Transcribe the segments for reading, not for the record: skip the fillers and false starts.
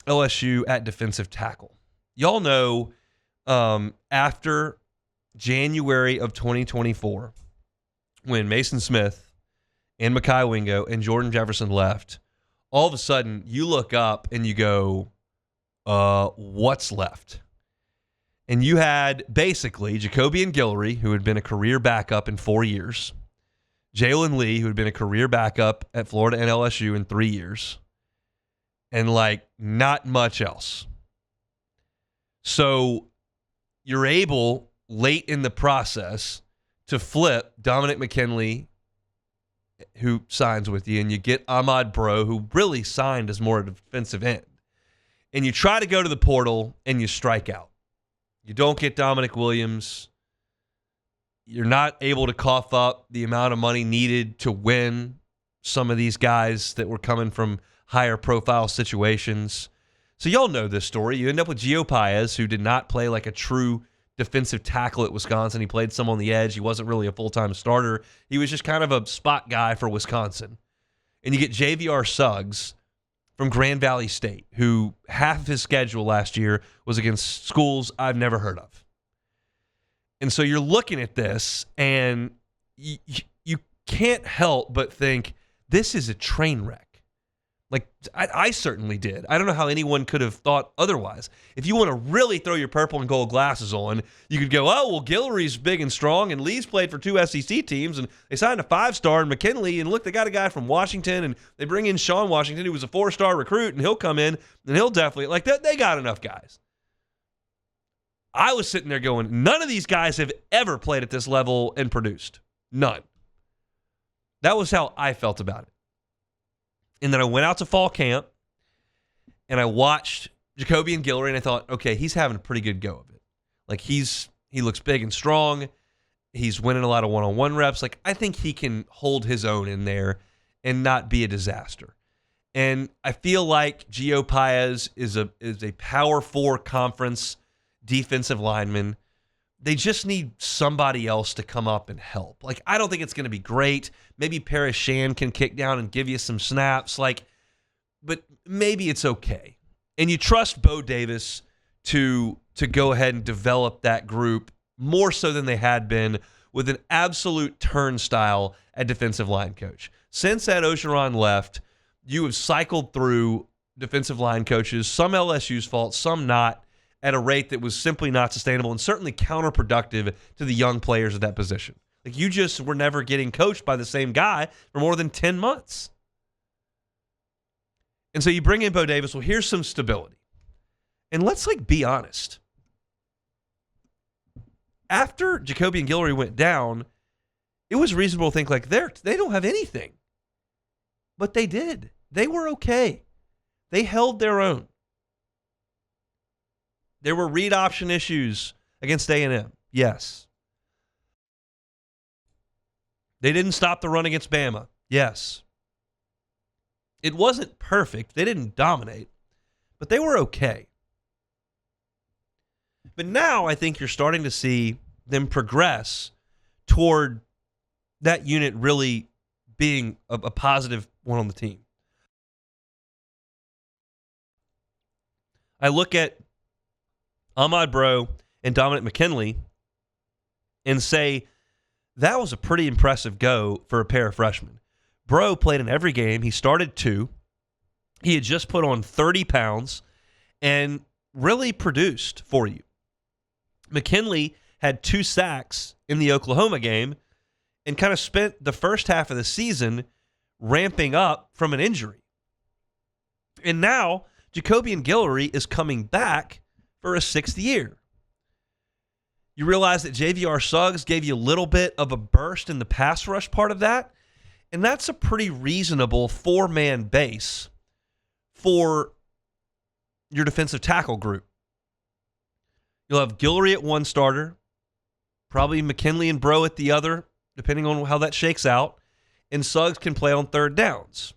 LSU at defensive tackle. Y'all know after January of 2024, when Mason Smith and Mekhi Wingo and Jordan Jefferson left, all of a sudden you look up and you go, what's left? And you had basically Jacobian Guillory, who had been a career backup in 4 years, Jalen Lee, who had been a career backup at Florida and LSU in 3 years, and like not much else. So you're able late in the process to flip Dominic McKinley, who signs with you, and you get Ahmad Bro, who really signed as more a defensive end. And you try to go to the portal and you strike out. You don't get Dominic Williams. You're not able to cough up the amount of money needed to win some of these guys that were coming from higher profile situations. So y'all know this story. You end up with Gio Paez, who did not play like a true defensive tackle at Wisconsin. He played some on the edge. He wasn't really a full-time starter. He was just kind of a spot guy for Wisconsin. And you get JVR Suggs from Grand Valley State, who half of his schedule last year was against schools I've never heard of. And so you're looking at this, and you can't help but think, this is a train wreck. Like, I certainly did. I don't know how anyone could have thought otherwise. If you want to really throw your purple and gold glasses on, you could go, oh, well, Guillory's big and strong, and Lee's played for 2 SEC teams, and they signed a 5-star in McKinley, and look, they got a guy from Washington, and they bring in Sean Washington, who was a 4-star recruit, and he'll come in, and he'll definitely, like, they got enough guys. I was sitting there going, none of these guys have ever played at this level and produced. None. That was how I felt about it. And then I went out to fall camp, and I watched Jacobian Guillory, and I thought, okay, he's having a pretty good go of it. Like, he looks big and strong. He's winning a lot of one-on-one reps. Like, I think he can hold his own in there and not be a disaster. And I feel like Gio Paez is a Power 4 conference defensive lineman. They just need somebody else to come up and help. Like, I don't think it's going to be great. Maybe Paris Shan can kick down and give you some snaps. Like, but maybe it's okay. And you trust Bo Davis to go ahead and develop that group more so than they had been, with an absolute turnstile at defensive line coach. Since Ed Ogeron left, you have cycled through defensive line coaches, some LSU's fault, some not, at a rate that was simply not sustainable and certainly counterproductive to the young players at that position. Like, you just were never getting coached by the same guy for more than 10 months. And so you bring in Bo Davis. Well, here's some stability. And let's, be honest. After Jacobian Guillory went down, it was reasonable to think, they don't have anything. But they did. They were okay. They held their own. There were read option issues against A&M. Yes. They didn't stop the run against Bama. Yes. It wasn't perfect. They didn't dominate, but they were okay. But now I think you're starting to see them progress toward that unit really being a positive one on the team. I look at Ahmad Bro and Dominic McKinley and say, that was a pretty impressive go for a pair of freshmen. Bro played in every game. He started 2. He had just put on 30 pounds and really produced for you. McKinley had 2 sacks in the Oklahoma game and kind of spent the first half of the season ramping up from an injury. And now Jacobian Guillory is coming back for a 6th year. You realize that JVR Suggs gave you a little bit of a burst in the pass rush part of that, and that's a pretty reasonable 4-man base for your defensive tackle group. You'll have Guillory at 1 starter, probably McKinley and Bro at the other, depending on how that shakes out, and Suggs can play on third downs.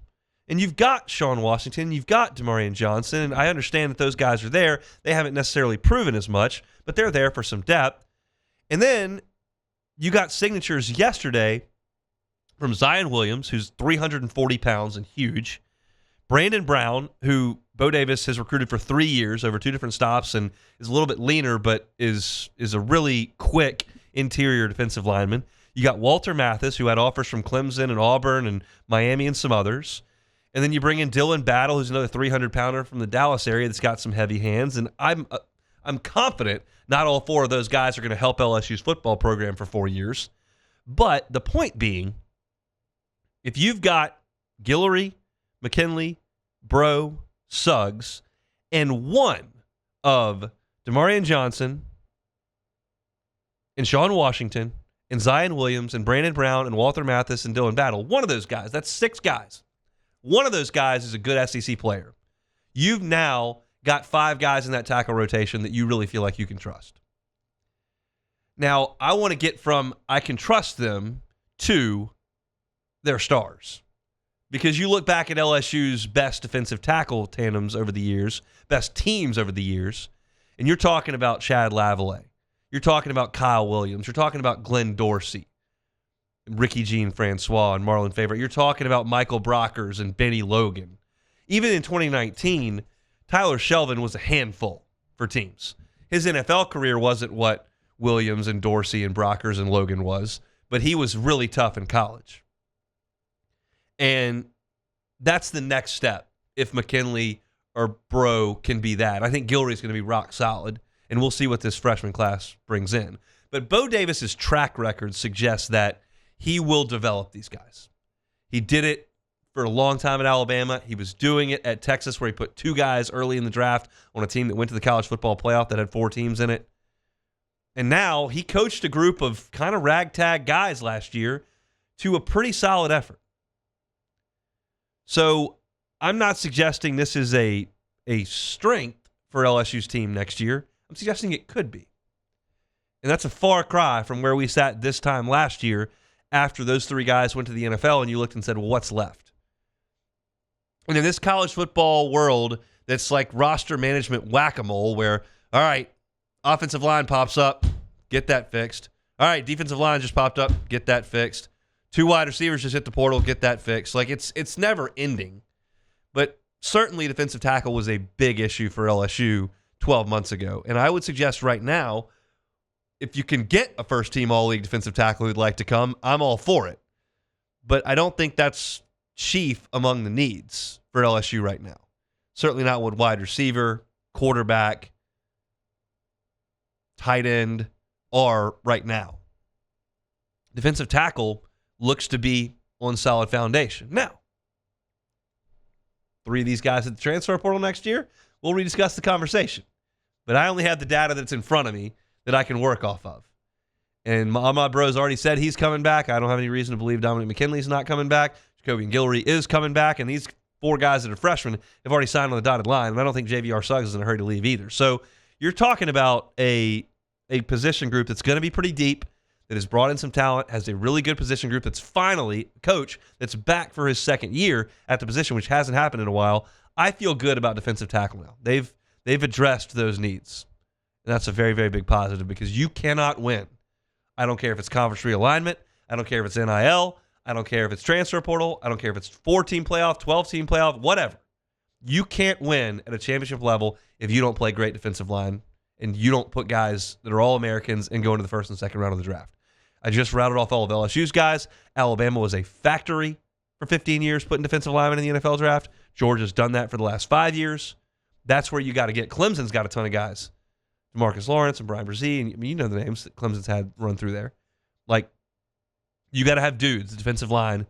And you've got Sean Washington, you've got Demarion Johnson, and I understand that those guys are there. They haven't necessarily proven as much, but they're there for some depth. And then you got signatures yesterday from Zion Williams, who's 340 pounds and huge, Brandon Brown, who Bo Davis has recruited for 3 years over 2 different stops and is a little bit leaner, but is a really quick interior defensive lineman. You got Walter Mathis, who had offers from Clemson and Auburn and Miami and some others. And then you bring in Dylan Battle, who's another 300-pounder from the Dallas area that's got some heavy hands. And I'm confident not all 4 of those guys are going to help LSU's football program for 4 years. But the point being, if you've got Guillory, McKinley, Bro, Suggs, and one of Demarion Johnson and Sean Washington and Zion Williams and Brandon Brown and Walter Mathis and Dylan Battle, one of those guys, that's 6 guys. One of those guys is a good SEC player. You've now got 5 guys in that tackle rotation that you really feel like you can trust. Now, I want to get from I can trust them to their stars. Because you look back at LSU's best defensive tackle tandems over the years, best teams over the years, and you're talking about Chad Lavallee. You're talking about Kyle Williams. You're talking about Glenn Dorsey, Ricky Jean Francois, and Marlon Favorite. You're talking about Michael Brockers and Benny Logan. Even in 2019, Tyler Shelvin was a handful for teams. His NFL career wasn't what Williams and Dorsey and Brockers and Logan was, but he was really tough in college. And that's the next step if McKinley or Bro can be that. I think Guillory is going to be rock solid, and we'll see what this freshman class brings in. But Bo Davis's track record suggests that he will develop these guys. He did it for a long time at Alabama. He was doing it at Texas, where he put 2 guys early in the draft on a team that went to the college football playoff that had 4 teams in it. And now he coached a group of kind of ragtag guys last year to a pretty solid effort. So I'm not suggesting this is a strength for LSU's team next year. I'm suggesting it could be. And that's a far cry from where we sat this time last year after those 3 guys went to the NFL and you looked and said, well, what's left? And in this college football world that's like roster management whack-a-mole where, all right, offensive line pops up, get that fixed. All right, defensive line just popped up, get that fixed. 2 wide receivers just hit the portal, get that fixed. Like, it's never ending. But certainly defensive tackle was a big issue for LSU 12 months ago. And I would suggest right now, if you can get a first-team all-league defensive tackle who'd like to come, I'm all for it. But I don't think that's chief among the needs for LSU right now. Certainly not what wide receiver, quarterback, tight end are right now. Defensive tackle looks to be on solid foundation. Now, 3 of these guys at the transfer portal next year, we'll rediscuss the conversation. But I only have the data that's in front of me that I can work off of. And Ahmad Bro's already said he's coming back. I don't have any reason to believe Dominic McKinley's not coming back. Jacobian Guillory is coming back. And these 4 guys that are freshmen have already signed on the dotted line. And I don't think JVR Suggs is in a hurry to leave either. So you're talking about a position group that's going to be pretty deep, that has brought in some talent, has a really good position group that's finally a coach that's back for his 2nd year at the position, which hasn't happened in a while. I feel good about defensive tackle now. They've addressed those needs. And that's a very, very big positive because you cannot win. I don't care if it's conference realignment. I don't care if it's NIL. I don't care if it's transfer portal. I don't care if it's 4-team playoff, 12-team playoff, whatever. You can't win at a championship level if you don't play great defensive line and you don't put guys that are all Americans and go into the 1st and 2nd round of the draft. I just routed off all of LSU's guys. Alabama was a factory for 15 years putting defensive linemen in the NFL draft. Georgia's done that for the last 5 years. That's where you got to get. Clemson's got a ton of guys. Marcus Lawrence and Brian Brzee, and you know the names that Clemson's had run through there. Like, you got to have dudes, the defensive line,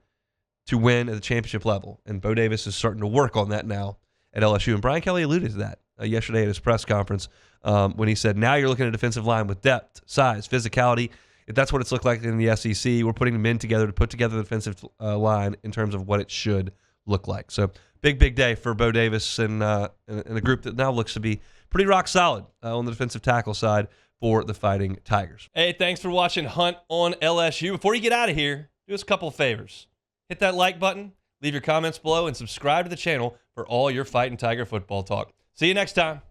to win at the championship level. And Bo Davis is starting to work on that now at LSU. And Brian Kelly alluded to that yesterday at his press conference when he said, now you're looking at a defensive line with depth, size, physicality. If that's what it's looked like in the SEC, we're putting the men together to put together the defensive line in terms of what it should look like. So big day for Bo Davis and a group that now looks to be pretty rock solid on the defensive tackle side for the Fighting Tigers. Hey, thanks for watching Hunt on LSU. Before you get out of here, do us a couple of favors. Hit that like button, leave your comments below, and subscribe to the channel for all your Fighting Tiger football talk. See you next time.